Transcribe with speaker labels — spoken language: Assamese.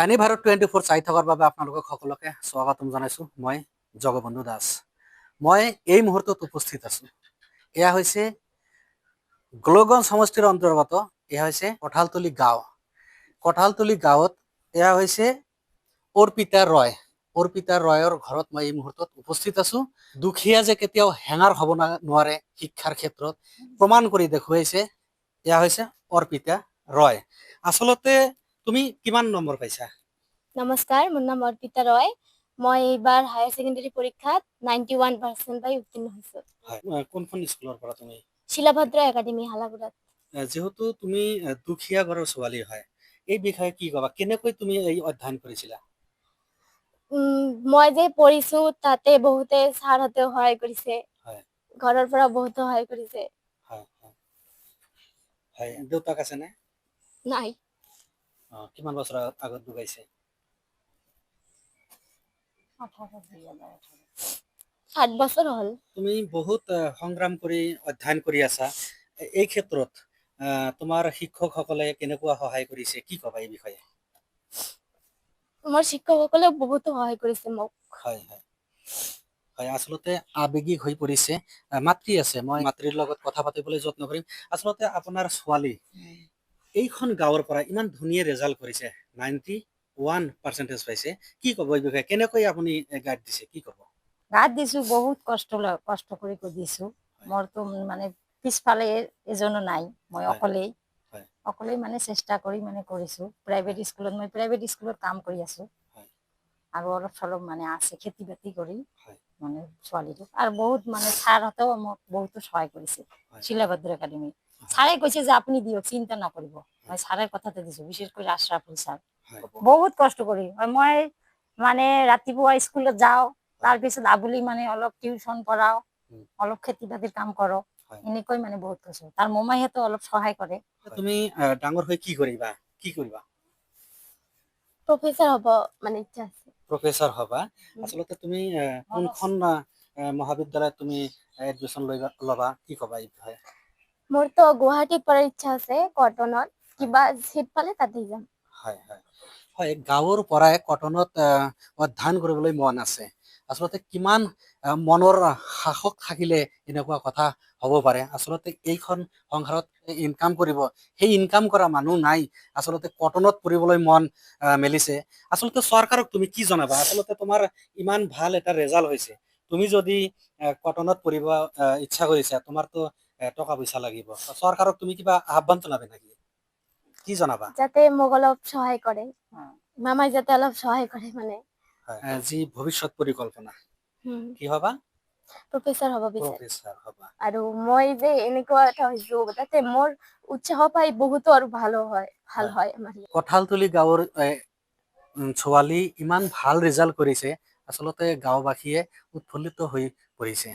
Speaker 1: এনি ভাৰত 24 চাই থকাৰ বাবে আপোনালোকক সকলোকে স্বাগতম জনাইছোঁ। মই জগবন্ধু দাস। মই এই মুহূৰ্তত উপস্থিত আছোঁ। এয়া হৈছে গ্লগঞ্জ সমষ্টিৰ অন্তৰ্গত এয়া হৈছে কঁঠালতলী গাঁও। কঁঠালতলী গাঁৱত এয়া হৈছে অৰ্পিতা ৰয়। অৰ্পিতা ৰয়ৰ ঘৰত মই এই মুহূৰ্তত উপস্থিত আছোঁ। দুখীয়া যে কেতিয়াও হেঙাৰ হ'ব নোৱাৰে শিক্ষাৰ ক্ষেত্ৰত প্ৰমাণ কৰি দেখুৱাইছে এয়া হৈছে অৰ্পিতা ৰয়। আচলতে তুমি কিমান নম্বৰ পাইছা?
Speaker 2: নমস্কাৰ, মোৰ নাম অৰ্পিতা ৰয়। মই এইবাৰ হায়াৰ ছেকেণ্ডাৰী পৰীক্ষাত 91% পাই উত্তীৰ্ণ হৈছোঁ।
Speaker 1: কোনখন স্কুলৰ পৰা তুমি?
Speaker 2: শিলাভদ্ৰ একাডেমী হালাগুৰাত।
Speaker 1: যেহেতু তুমি দুখীয়া ঘৰৰ ছোৱালী হয়, এই বিষয়ে কি ক'বা? কেনেকৈ তুমি এই অধ্যয়ন কৰিছিলা?
Speaker 2: মই যে পঢ়িছোঁ তাতে বহুতে ছাৰহঁতেও সহায় কৰিছে।
Speaker 1: হয়
Speaker 2: ঘৰৰ পৰা বহুতো সহায় কৰিছে।
Speaker 1: হয় হয় হয়। দেউতাক আছে নে?
Speaker 2: নাই।
Speaker 1: কিমান বছৰ আগত ঢুকাইছে?
Speaker 2: 7 বছৰ হ'ল।
Speaker 1: তুমি বহুত সংগ্ৰাম কৰি অধ্যয়ন কৰি আছা। এই ক্ষেত্ৰত তোমাৰ শিক্ষকসকলে কেনেকুৱা সহায় কৰিছে, কি ক'বা এই বিষয়ে?
Speaker 2: মোৰ শিক্ষকসকলেও বহুতো সহায় কৰিছে মোক।
Speaker 1: হয় হয় হয়। আচলতে আৱেগিক হৈ পৰিছে। মাতৃ আছে, মই মাতৃৰ লগত কথা পাতিবলৈ যত্ন কৰিম। আচলতে আপোনাৰ ছোৱালী এইখন গাঁৱৰ পৰা ইমান ধুনীয়া ৰেজাল্ট কৰিছে, 91% পাইছে। কি ক'ব এই বিষয়ে? কেনেকৈ আপুনি গাইড দিছে, কি ক'ব?
Speaker 3: গাত দিছো, বহুত কষ্ট কৰি দিছো। মোৰতো মানে পিছফালে এজনো নাই, মই অকলেই মানে চেষ্টা কৰি মানে কৰিছো। প্ৰাইভেট স্কুলত মই প্ৰাইভেট স্কুলত কাম কৰি আছো আৰু অলপ চলপ মানে আছে খেতি বাতি কৰি মানে ছোৱালীটোক। আৰু বহুত মানে ছাৰহঁতেও মোক বহুতো সহায় কৰিছে। শিলাভদ্ৰ একাডেমি ছাৰে কৈছে যে আপুনি দিয়ক, চিন্তা নকৰিব। মই ছাৰৰ কথাতে দিছো, বিশেষ কৰি আশৰাফুল ছাৰ বহুত কষ্ট কৰি। মই মানে ৰাতিপুৱা স্কুলত যাওঁ, তাৰপিছত আবেলি মানে অলপ টিউচন পঢ়াও, অলপ খেতি বাতিৰ কাম কৰো, এনেকৈ মানে বহুত কৈছো। তাৰ মোমাইহঁতো অলপ সহায় কৰে।
Speaker 1: তুমি ডাঙৰ হৈ কি কৰিবা?
Speaker 2: প্ৰফেচাৰ হ'ব মানে ইচ্ছা আছে।
Speaker 1: প্ৰফেচাৰ হ'বা। আচলতে তুমি কোনখন মহাবিদ্যালয়ত তুমি এডমিশ্যন ল'বা, কি ক'বা এই বিষয়ে?
Speaker 2: মোৰতো গুৱাহাটীত পঢ়াৰ ইচ্ছা আছে, কটনত। কিবা চিট পালে তাতে যাম।
Speaker 1: হয় হয় হয়। গাঁৱৰ পৰাই কটনত অধ্যয়ন কৰিবলৈ মন আছে। আচলতে কিমান মনৰ সাহস থাকিলে এনেকুৱা কথা হ'ব পাৰে। আচলতে এইখন সংসাৰত ইনকাম কৰিব, সেই ইনকাম কৰা মানুহ নাই। আচলতে কটনত পঢ়িবলৈ মন মেলিছে। আচলতে চৰকাৰক তুমি কি জনাবা? আচলতে তোমাৰ ইমান ভাল এটা ৰেজাল্ট হৈছে, তুমি যদি কটনত পঢ়িব ইচ্ছা কৰিছা, তোমাৰতো টকা পইচা লাগিব। চৰকাৰক তুমি কিবা আহ্বান জনাবে নেকি? কি জনাবা?
Speaker 2: যাতে মোক অলপ সহায় কৰে, মামাই যাতে অলপ সহায় কৰে মানে।
Speaker 1: যি ভৱিষ্যত পৰিকল্পনা কি হবা?
Speaker 2: প্ৰফেচাৰ হ'ব বিচাৰে।
Speaker 1: প্ৰফেচাৰ হবা।
Speaker 2: আৰু মই যে এনেকুৱা এটা হৈছো, তাতে মোৰ উৎসাহ পাই বহুতো আৰু ভাল হয় আমাৰ।
Speaker 1: কঁঠালতলী গাঁৱৰ ছোৱালী ইমান ভাল ৰিজাল্ট কৰিছে, আচলতে গাঁওবাসীয়ে উৎফুল্লিত হৈ পৰিছে।